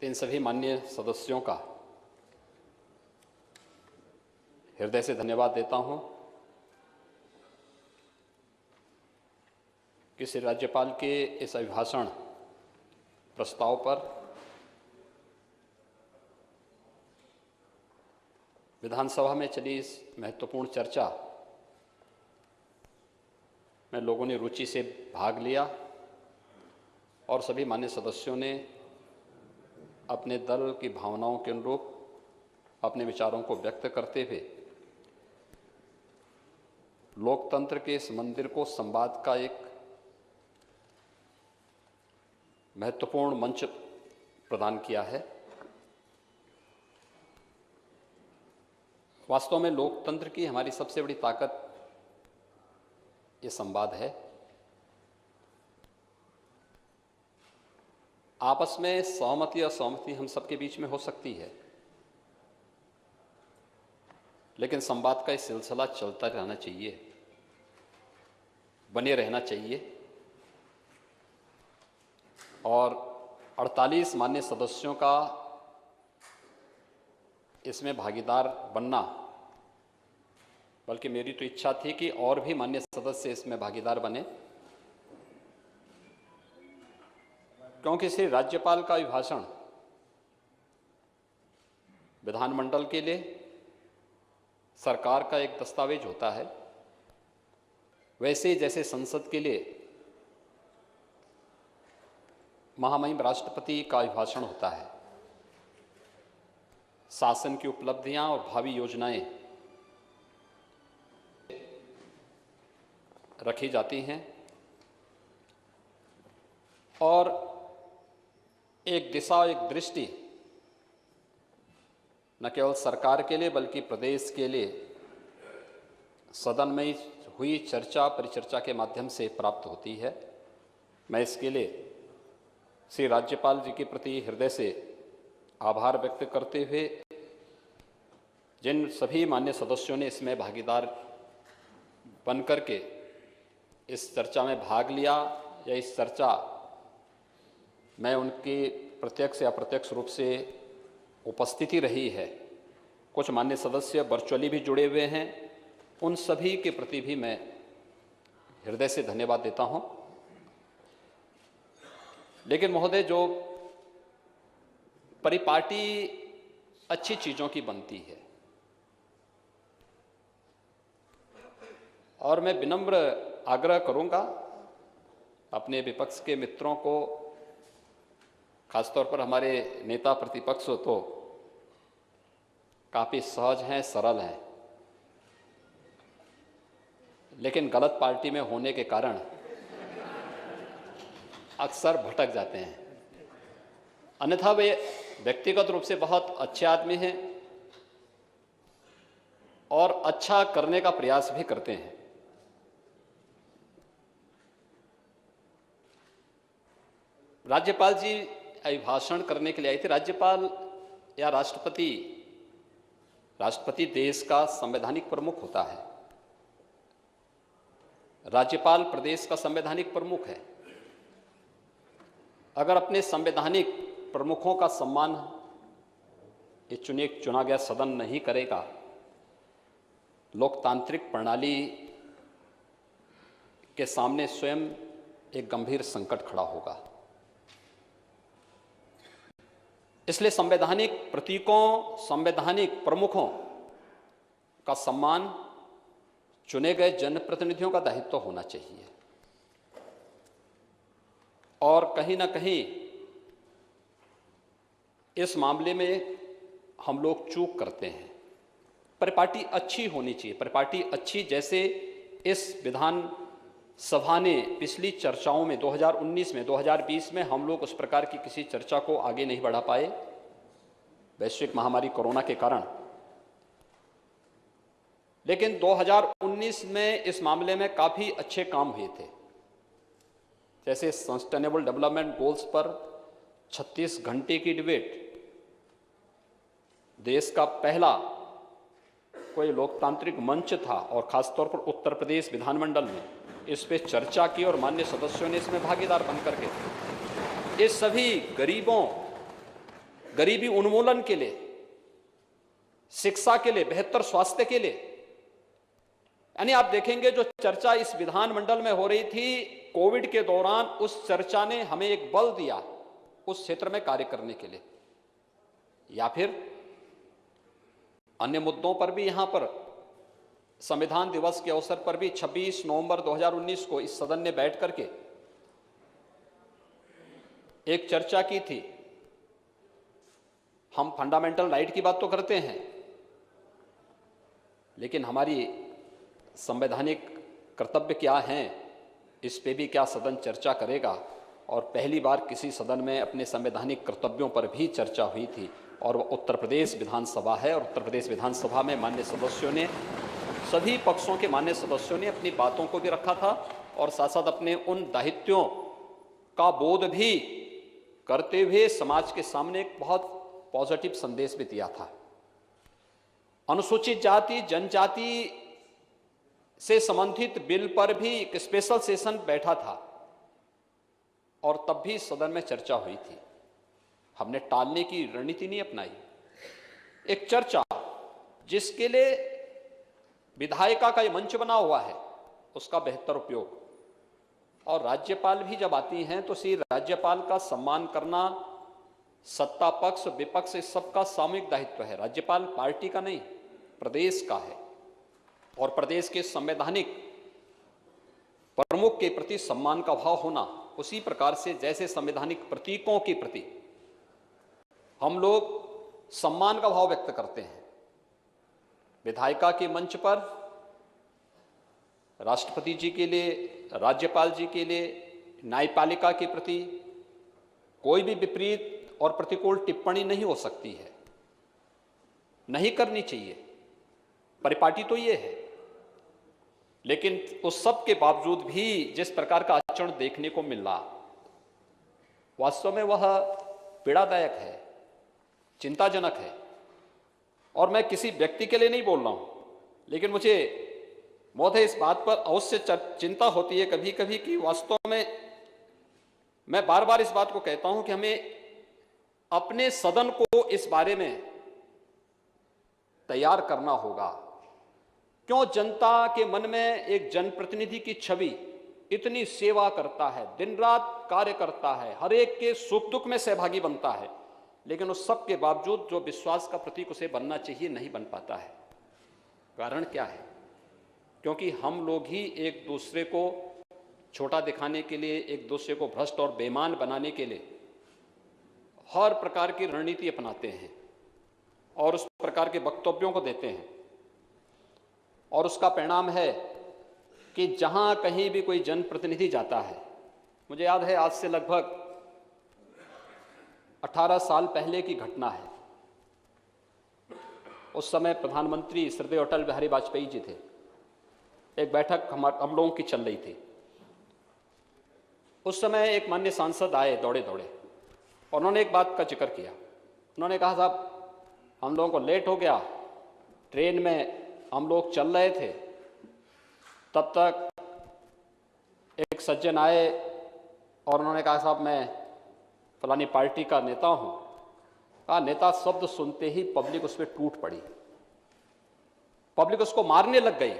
इन सभी माननीय सदस्यों का हृदय से धन्यवाद देता हूं कि श्री राज्यपाल के इस अभिभाषण प्रस्ताव पर विधानसभा में चली इस महत्वपूर्ण चर्चा में लोगों ने रुचि से भाग लिया और सभी माननीय सदस्यों ने अपने दल की भावनाओं के अनुरूप अपने विचारों को व्यक्त करते हुए लोकतंत्र के इस मंदिर को संवाद का एक महत्वपूर्ण मंच प्रदान किया है। वास्तव में लोकतंत्र की हमारी सबसे बड़ी ताकत ये संवाद है। आपस में सहमति असहमति हम सबके बीच में हो सकती है, लेकिन संवाद का ये सिलसिला चलता रहना चाहिए, बने रहना चाहिए। और 48 माननीय सदस्यों का इसमें भागीदार बनना, बल्कि मेरी तो इच्छा थी कि और भी माननीय सदस्य इसमें भागीदार बने, क्योंकि श्री राज्यपाल का अभिभाषण विधानमंडल के लिए सरकार का एक दस्तावेज होता है, वैसे ही जैसे संसद के लिए महामहिम राष्ट्रपति का अभिभाषण होता है। शासन की उपलब्धियां और भावी योजनाएं रखी जाती हैं और एक दिशा, एक दृष्टि न केवल सरकार के लिए बल्कि प्रदेश के लिए सदन में हुई चर्चा परिचर्चा के माध्यम से प्राप्त होती है। मैं इसके लिए श्री राज्यपाल जी के प्रति हृदय से आभार व्यक्त करते हुए जिन सभी माननीय सदस्यों ने इसमें भागीदार बनकर के इस चर्चा में भाग लिया या इस चर्चा में उनकी प्रत्यक्ष या अप्रत्यक्ष रूप से उपस्थिति रही है, कुछ माननीय सदस्य वर्चुअली भी जुड़े हुए हैं, उन सभी के प्रति भी मैं हृदय से धन्यवाद देता हूं। लेकिन महोदय, जो परिपाटी अच्छी चीजों की बनती है और मैं विनम्र आग्रह करूंगा अपने विपक्ष के मित्रों को, खासतौर पर हमारे नेता प्रतिपक्ष तो काफी सहज हैं, सरल हैं, लेकिन गलत पार्टी में होने के कारण अक्सर भटक जाते हैं। अन्यथा वे व्यक्तिगत रूप से बहुत अच्छे आदमी हैं और अच्छा करने का प्रयास भी करते हैं। राज्यपाल जी अभिभाषण करने के लिए आए थे। राज्यपाल या राष्ट्रपति देश का संवैधानिक प्रमुख होता है। राज्यपाल प्रदेश का संवैधानिक प्रमुख है। अगर अपने संवैधानिक प्रमुखों का सम्मान ये चुना गया सदन नहीं करेगा, लोकतांत्रिक प्रणाली के सामने स्वयं एक गंभीर संकट खड़ा होगा। इसलिए संवैधानिक प्रतीकों, संवैधानिक प्रमुखों का सम्मान चुने गए जनप्रतिनिधियों का दायित्व होना चाहिए। और कहीं ना कहीं इस मामले में हम लोग चूक करते हैं। परिपाटी अच्छी होनी चाहिए, परिपाटी अच्छी, जैसे इस विधान सभा ने पिछली चर्चाओं में 2019 में 2020 में हम लोग उस प्रकार की किसी चर्चा को आगे नहीं बढ़ा पाए वैश्विक महामारी कोरोना के कारण। लेकिन 2019 में इस मामले में काफी अच्छे काम हुए थे, जैसे सस्टेनेबल डेवलपमेंट गोल्स पर 36 घंटे की डिबेट, देश का पहला कोई लोकतांत्रिक मंच था और खासतौर पर उत्तर प्रदेश विधानमंडल में इस पे चर्चा की और माननीय सदस्यों ने इसमें भागीदार बनकर के इस सभी गरीबों गरीबी उन्मूलन के लिए, शिक्षा के लिए, बेहतर स्वास्थ्य के लिए, यानी आप देखेंगे जो चर्चा इस विधानमंडल में हो रही थी कोविड के दौरान, उस चर्चा ने हमें एक बल दिया उस क्षेत्र में कार्य करने के लिए। या फिर अन्य मुद्दों पर भी यहां पर संविधान दिवस के अवसर पर भी 26 नवंबर 2019 को इस सदन ने बैठ करके एक चर्चा की थी। हम फंडामेंटल राइट की बात तो करते हैं, लेकिन हमारी संवैधानिक कर्तव्य क्या हैं, इस पे भी क्या सदन चर्चा करेगा। और पहली बार किसी सदन में अपने संवैधानिक कर्तव्यों पर भी चर्चा हुई थी, और वह उत्तर प्रदेश विधानसभा है। और उत्तर प्रदेश विधानसभा में माननीय सदस्यों ने, सभी पक्षों के माननीय सदस्यों ने अपनी बातों को भी रखा था और साथ साथ अपने उन दायित्वों का बोध भी करते हुए समाज के सामने एक बहुत पॉजिटिव संदेश भी दिया था। अनुसूचित जाति जनजाति से संबंधित बिल पर भी एक स्पेशल सेशन बैठा था और तब भी सदन में चर्चा हुई थी। हमने टालने की रणनीति नहीं अपनाई। एक चर्चा जिसके लिए विधायिका का ये मंच बना हुआ है, उसका बेहतर उपयोग। और राज्यपाल भी जब आती हैं तो श्री राज्यपाल का सम्मान करना सत्ता पक्ष विपक्ष इस सबका सामूहिक दायित्व है। राज्यपाल पार्टी का नहीं, प्रदेश का है। और प्रदेश के संवैधानिक प्रमुख के प्रति सम्मान का भाव होना, उसी प्रकार से जैसे संवैधानिक प्रतीकों के प्रति हम लोग सम्मान का भाव व्यक्त करते हैं, विधायिका के मंच पर राष्ट्रपति जी के लिए, राज्यपाल जी के लिए, न्यायपालिका के प्रति कोई भी विपरीत और प्रतिकूल टिप्पणी नहीं हो सकती है, नहीं करनी चाहिए। परिपाटी तो ये है। लेकिन उस सब के बावजूद भी जिस प्रकार का आचरण देखने को मिल रहा, वास्तव में वह पीड़ादायक है, चिंताजनक है। और मैं किसी व्यक्ति के लिए नहीं बोल रहा हूं, लेकिन मुझे महोदय इस बात पर अवश्य चिंता होती है कभी कभी कि वास्तव में मैं बार बार इस बात को कहता हूं कि हमें अपने सदन को इस बारे में तैयार करना होगा। क्यों जनता के मन में एक जनप्रतिनिधि की छवि, इतनी सेवा करता है, दिन रात कार्य करता है, हर एक के सुख दुख में सहभागी बनता है, लेकिन उस सब के बावजूद जो विश्वास का प्रतीक उसे बनना चाहिए नहीं बन पाता है। कारण क्या है? क्योंकि हम लोग ही एक दूसरे को छोटा दिखाने के लिए, एक दूसरे को भ्रष्ट और बेईमान बनाने के लिए हर प्रकार की रणनीति अपनाते हैं और उस प्रकार के वक्तव्यों को देते हैं। और उसका परिणाम है कि जहां कहीं भी कोई जनप्रतिनिधि जाता है, मुझे याद है आज से लगभग 18 साल पहले की घटना है। उस समय प्रधानमंत्री श्रद्धेय अटल बिहारी वाजपेयी जी थे। एक बैठक हम लोगों की चल रही थी। उस समय एक माननीय सांसद आए दौड़े दौड़े और उन्होंने एक बात का जिक्र किया। उन्होंने कहा, साहब हम लोगों को लेट हो गया, ट्रेन में हम लोग चल रहे थे, तब तक एक सज्जन आए और उन्होंने कहा, साहब मैं फलानी पार्टी का नेता हूं। कहा, नेता शब्द सुनते ही पब्लिक उस पर टूट पड़ी, पब्लिक उसको मारने लग गई।